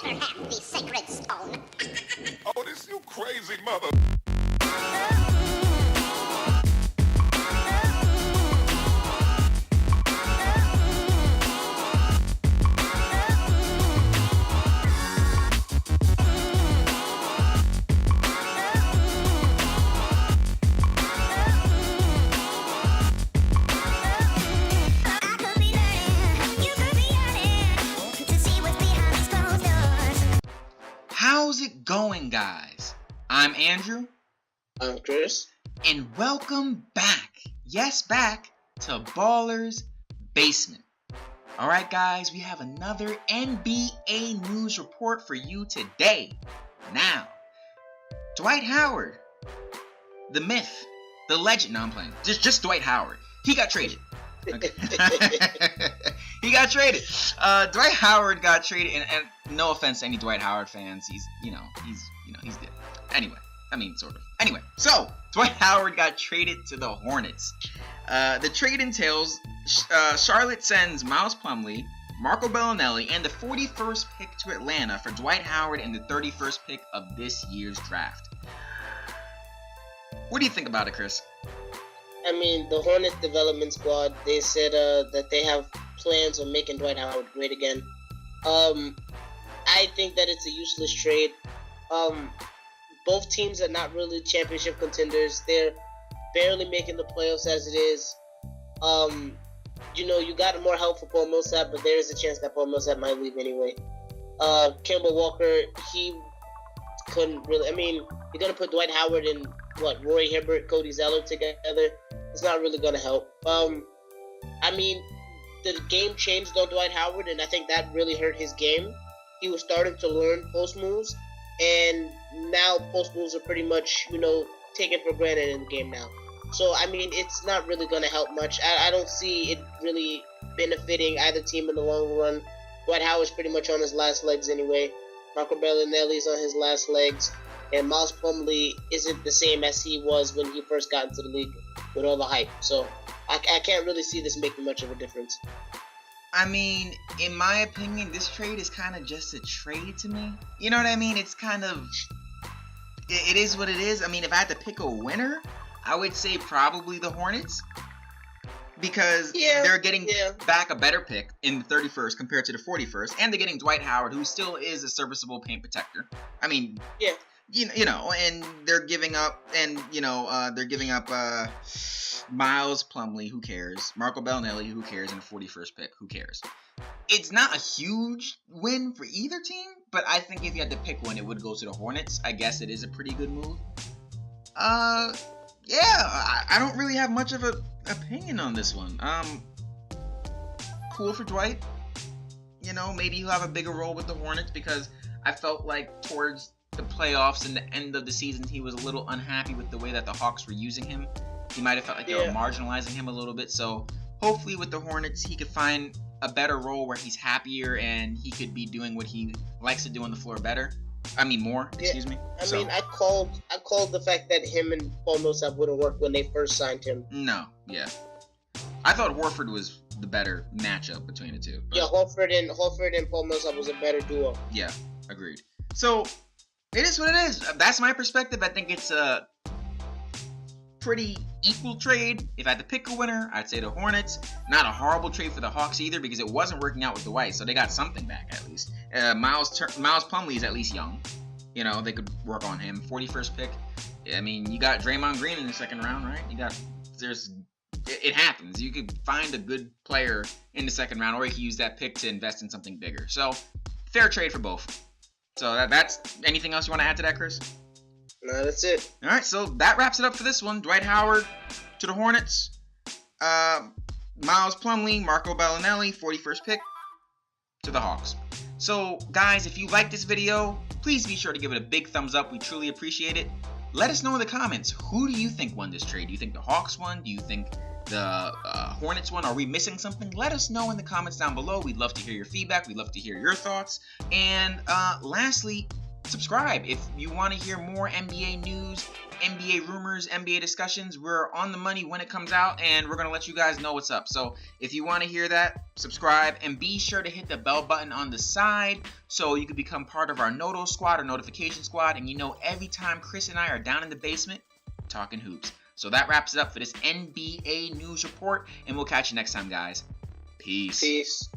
better have the sacred stone. Oh, this you crazy mother. How's it going, guys? I'm Andrew. I'm Chris. And welcome back, yes, back to Baller's Basement. Alright, guys, we have another NBA news report for you today. Now, Dwight Howard, the myth, the legend. No, I'm playing. Just Dwight Howard. He got traded. Okay. He got traded. Dwight Howard got traded, and no offense to any Dwight Howard fans, he's dead. Anyway, sort of. Anyway, so Dwight Howard got traded to the Hornets. The trade entails Charlotte sends Miles Plumlee, Marco Bellinelli, and the 41st pick to Atlanta for Dwight Howard and the 31st pick of this year's draft. What do you think about it, Chris? The Hornets development squad, they said that they have plans on making Dwight Howard great again. I think that it's a useless trade. Both teams are not really championship contenders. They're barely making the playoffs as it is. You got more help for Paul Millsap, but there is a chance that Paul Millsap might leave anyway. Kemba Walker, he couldn't really. You're going to put Dwight Howard and Roy Hibbert, Cody Zeller together. It's not really going to help. The game changed on Dwight Howard, and I think that really hurt his game. He was starting to learn post moves, and now post moves are pretty much, taken for granted in the game now. So, it's not really going to help much. I don't see it really benefiting either team in the long run. Dwight Howard's pretty much on his last legs anyway. Marco Bellinelli's on his last legs. And Miles Plumlee isn't the same as he was when he first got into the league with all the hype. So I can't really see this making much of a difference. In my opinion, this trade is kind of just a trade to me. You know what I mean? It's kind of... It is what it is. If I had to pick a winner, I would say probably the Hornets. Because they're getting back a better pick in the 31st compared to the 41st. And they're getting Dwight Howard, who still is a serviceable paint protector. Yeah. And they're giving up, Miles Plumlee, who cares? Marco Bellinelli, who cares? And the 41st pick, who cares? It's not a huge win for either team, but I think if you had to pick one, it would go to the Hornets. I guess it is a pretty good move. I don't really have much of an opinion on this one. Cool for Dwight. Maybe he'll have a bigger role with the Hornets because I felt like towards the playoffs and the end of the season, he was a little unhappy with the way that the Hawks were using him. He might have felt like they were marginalizing him a little bit. So hopefully with the Hornets, he could find a better role where he's happier and he could be doing what he likes to do on the floor more. Excuse me. I called the fact that him and Paul Millsap wouldn't work when they first signed him. No, yeah. I thought Horford was the better matchup between the two. But... Yeah, Horford and Paul Millsap was a better duo. Yeah, agreed. So it is what it is. That's my perspective. I think it's a pretty equal trade. If I had to pick a winner, I'd say the Hornets. Not a horrible trade for the Hawks either because it wasn't working out with Dwight, so they got something back at least. Miles Plumlee is at least young. They could work on him. 41st pick. You got Draymond Green in the second round, right? It happens. You could find a good player in the second round, or you can use that pick to invest in something bigger. So, fair trade for both. So that's anything else you want to add to that, Chris? No, that's it. All right, so that wraps it up for this one. Dwight Howard to the Hornets. Miles Plumlee, Marco Bellinelli, 41st pick to the Hawks. So, guys, if you like this video, please be sure to give it a big thumbs up. We truly appreciate it. Let us know in the comments, who do you think won this trade? Do you think the Hawks won? Do you think the Hornets won? Are we missing something? Let us know in the comments down below. We'd love to hear your feedback. We'd love to hear your thoughts. And lastly, subscribe. If you want to hear more NBA news, NBA rumors, NBA discussions, we're on the money when it comes out, and we're going to let you guys know what's up. So if you want to hear that, subscribe, and be sure to hit the bell button on the side so you can become part of our Noto squad or notification squad, and you know every time Chris and I are down in the basement talking hoops. So that wraps it up for this NBA news report, and we'll catch you next time, guys. Peace. Peace.